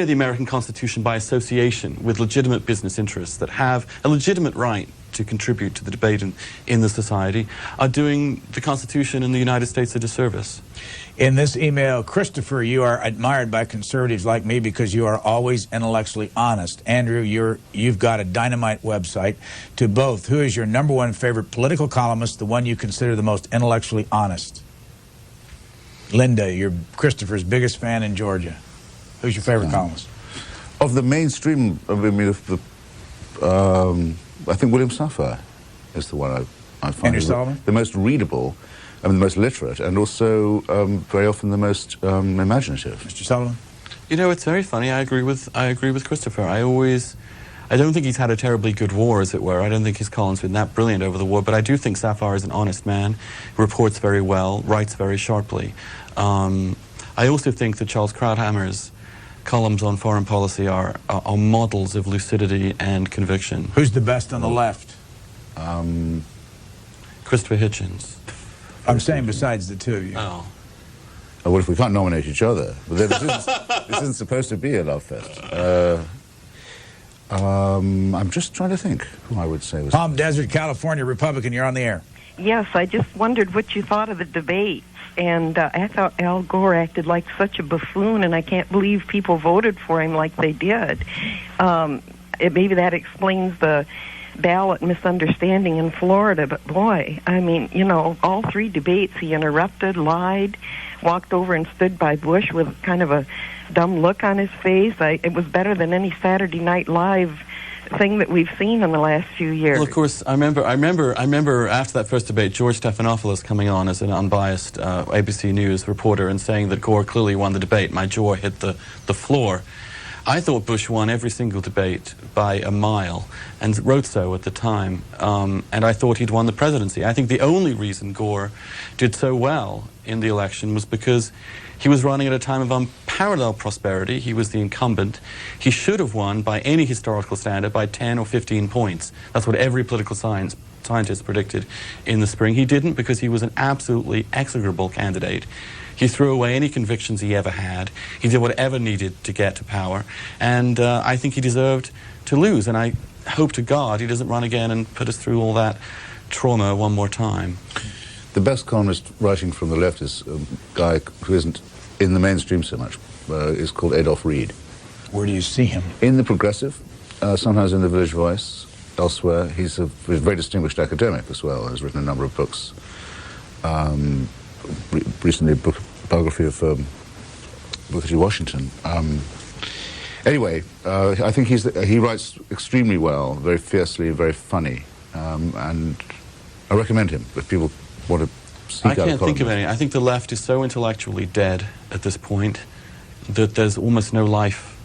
the American Constitution by association with legitimate business interests that have a legitimate right to contribute to the debate in the society are doing the Constitution and the United States a disservice. In this email, Christopher, you are admired by conservatives like me because you are always intellectually honest. Andrew, you've got a dynamite website. To both, who is your #1 favorite political columnist, the one you consider the most intellectually honest? Linda, you're Christopher's biggest fan in Georgia. Who's your favorite columnist? Of the mainstream, I mean, I think William Safire is the one I find Andrew Sullivan? the most readable, I mean, the most literate, and also very often the most imaginative. Mr. Sullivan? You know, it's very funny. I agree with Christopher. I don't think he's had a terribly good war, as it were. I don't think his column's been that brilliant over the war, but I do think Safire is an honest man, reports very well, writes very sharply. I also think that Charles Krauthammer's columns on foreign policy are models of lucidity and conviction. Who's the best on the left? Christopher Hitchens. I'm saying besides the two of you. Oh. Oh, well, if we can't nominate each other, but this isn't supposed to be a love fest. I'm just trying to think who I would say was... Palm Desert, California, Republican, you're on the air. Yes, I just wondered what you thought of the debate. And I thought Al Gore acted like such a buffoon, and I can't believe people voted for him like they did. Maybe that explains the ballot misunderstanding in Florida, but boy, I mean, you know, all 3 debates he interrupted, lied, walked over and stood by Bush with kind of a dumb look on his face. It was better than any Saturday Night Live thing that we've seen in the last few years. Well, of course, I remember after that first debate, George Stephanopoulos coming on as an unbiased ABC News reporter and saying that Gore clearly won the debate. My jaw hit the floor. I thought Bush won every single debate by a mile, and wrote so at the time, and I thought he'd won the presidency. I think the only reason Gore did so well in the election was because he was running at a time of unparalleled prosperity. He was the incumbent. He should have won by any historical standard by 10 or 15 points. That's what every political scientist predicted in the spring. He didn't because he was an absolutely execrable candidate. He threw away any convictions he ever had. He did whatever needed to get to power. And I think he deserved to lose. And I hope to God he doesn't run again and put us through all that trauma one more time. The best columnist writing from the left is a guy who isn't in the mainstream so much. Is called Adolph Reed. Where do you see him? In the Progressive, sometimes in the Village Voice, elsewhere. He's a very distinguished academic as well. Has written a number of books. Recently, a biography of Booker T. Washington. Anyway, I think he writes extremely well, very fiercely, very funny, and I recommend him if people want to seek out a columnist. I can't think of any. I think the left is so intellectually dead at this point that there's almost no life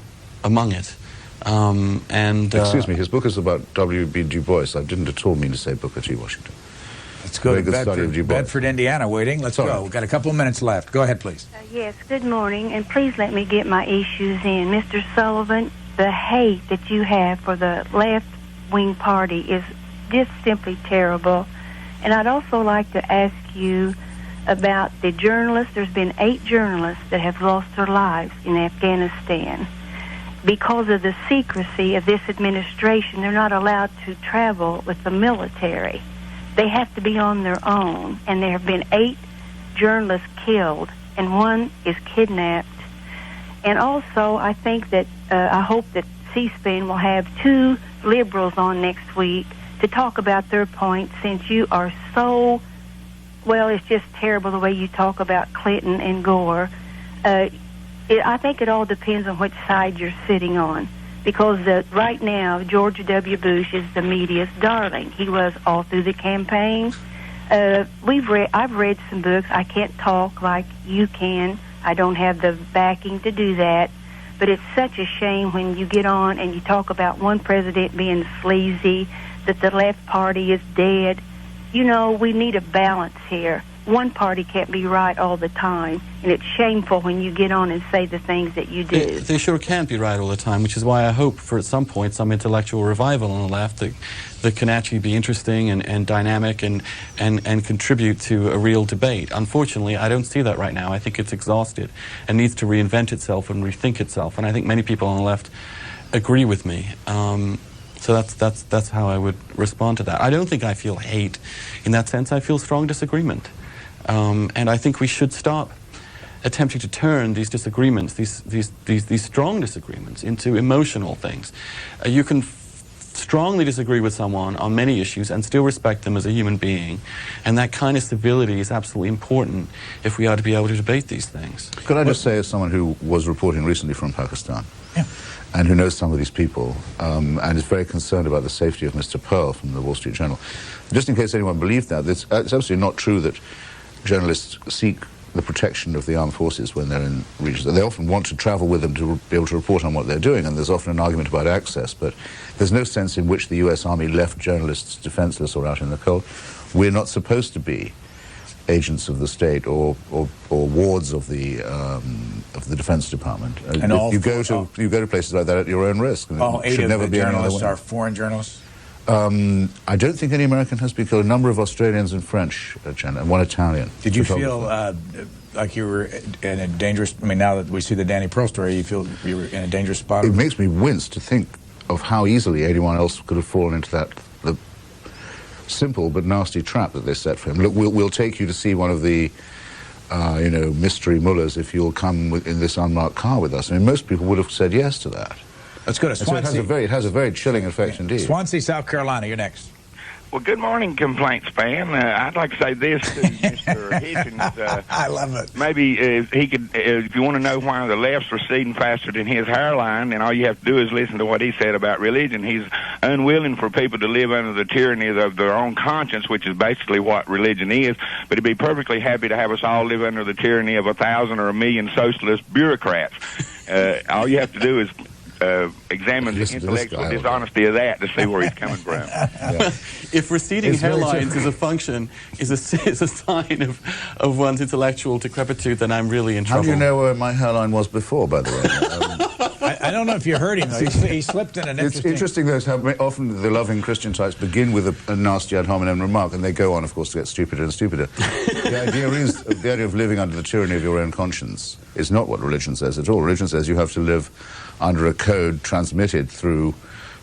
among it. Excuse me, his book is about W.B. Du Bois. I didn't at all mean to say Booker T. Washington. Let's go to Bedford, Indiana, waiting. Let's go. We've got a couple of minutes left. Go ahead, please. Yes, good morning, and please let me get my issues in. Mr. Sullivan, the hate that you have for the left-wing party is just simply terrible. And I'd also like to ask you about the journalists. There's been 8 journalists that have lost their lives in Afghanistan. Because of the secrecy of this administration, they're not allowed to travel with the military. They have to be on their own, and there have been 8 journalists killed, and 1 is kidnapped. And also, I think that I hope that C-SPAN will have 2 liberals on next week to talk about their points, since you are so, well, it's just terrible the way you talk about Clinton and Gore. I think it all depends on which side you're sitting on. Because right now, George W. Bush is the media's darling. He was all through the campaign. I've read some books. I can't talk like you can. I don't have the backing to do that. But it's such a shame when you get on and you talk about one president being sleazy, that the left party is dead. You know, we need a balance here. one party can't be right all the time, and it's shameful when you get on and say the things that you do. They sure can't be right all the time, which is why I hope for at some point some intellectual revival on the left that can actually be interesting and dynamic and contribute to a real debate. Unfortunately, I don't see that right now. I think it's exhausted and needs to reinvent itself and rethink itself, and I think many people on the left agree with me. So that's how I would respond to that. I don't think I feel hate in that sense. I feel strong disagreement. And I think we should stop attempting to turn these disagreements, these strong disagreements, into emotional things. You can strongly disagree with someone on many issues and still respect them as a human being. And that kind of civility is absolutely important if we are to be able to debate these things. Could I just say, as someone who was reporting recently from Pakistan, and who knows some of these people, and is very concerned about the safety of Mr. Pearl from the Wall Street Journal, just in case anyone believed that, it's absolutely not true that journalists seek the protection of the armed forces when they're in regions. They often want to travel with them to be able to report on what they're doing, and there's often an argument about access, but there's no sense in which the US Army left journalists defenseless or out in the cold. We're not supposed to be agents of the state or wards of the Defense Department. And you go to places like that at your own risk. All 8 of the journalists are foreign journalists? I don't think any American has been killed. A number of Australians and French, and one Italian. Did you feel like you were in a dangerous... I mean, now that we see the Danny Pearl story, you feel you were in a dangerous spot? It makes me wince to think of how easily anyone else could have fallen into that simple but nasty trap that they set for him. Look, we'll take you to see one of the, mystery mullahs if you'll come in this unmarked car with us. I mean, most people would have said yes to that. Let's go to Swansea. So it has a very chilling effect indeed. Swansea, South Carolina, you're next. Well, good morning, Complaints fan. I'd like to say this to Mr. Hitchens. I love it. Maybe he could, if you want to know why the left's receding faster than his hairline, then all you have to do is listen to what he said about religion. He's unwilling for people to live under the tyranny of their own conscience, which is basically what religion is, but he'd be perfectly happy to have us all live under the tyranny of 1,000 or 1,000,000 socialist bureaucrats. All you have to do is examine the intellectual dishonesty of that to see where he's coming from. If receding hairlines is a function, is a sign of one's intellectual decrepitude, then I'm really in trouble. How do you know where my hairline was before, by the way? I don't know if you heard him, though. He slipped in an interesting... It's interesting, though, how often the loving Christian types begin with a nasty ad hominem remark, and they go on, of course, to get stupider and stupider. The idea of living under the tyranny of your own conscience is not what religion says at all. Religion says you have to live under a code transmitted through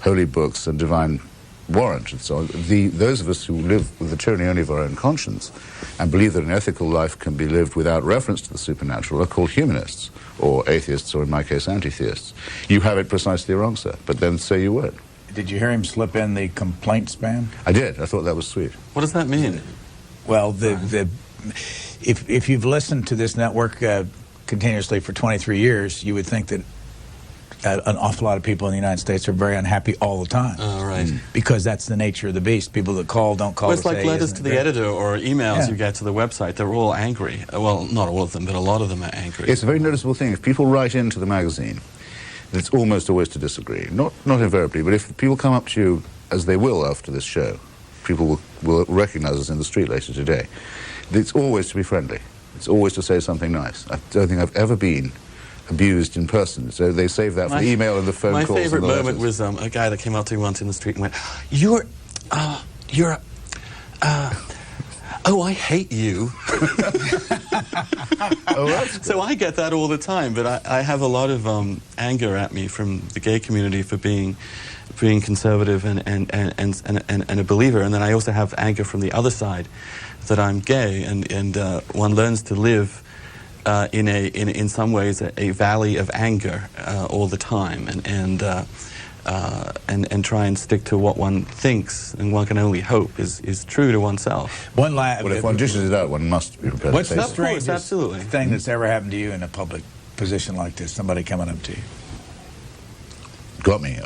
holy books and divine warrant and so on. Those of us who live with the tyranny only of our own conscience and believe that an ethical life can be lived without reference to the supernatural are called humanists, or atheists, or in my case, anti-theists. You have it precisely wrong, sir, but then say you would. Did you hear him slip in the complaint span? I did. I thought that was sweet. What does that mean? Well, if you've listened to this network continuously for 23 years, you would think that an awful lot of people in the United States are very unhappy all the time. Right. Because that's the nature of the beast. People that call don't call. Well, it's like letters to the editor or emails you get to the website. They're all angry. Well, not all of them, but a lot of them are angry. It's a very noticeable thing. If people write into the magazine, it's almost always to disagree. Not invariably, but if people come up to you, as they will after this show, people will recognize us in the street later today, it's always to be friendly. It's always to say something nice. I don't think I've ever been abused in person, so they save that for the email and the phone calls. My favorite and the moment was a guy that came up to me once in the street and went, oh, I hate you. So I get that all the time, but I have a lot of anger at me from the gay community for being conservative and a believer, and then I also have anger from the other side that I'm gay, and one learns to live in some ways a valley of anger all the time, and try and stick to what one thinks, and one can only hope is true to oneself. Well, if one dishes it out, one must be prepared what's to face the strangest absolutely. thing that's ever happened to you in a public position like this? Somebody coming up to you. Got me.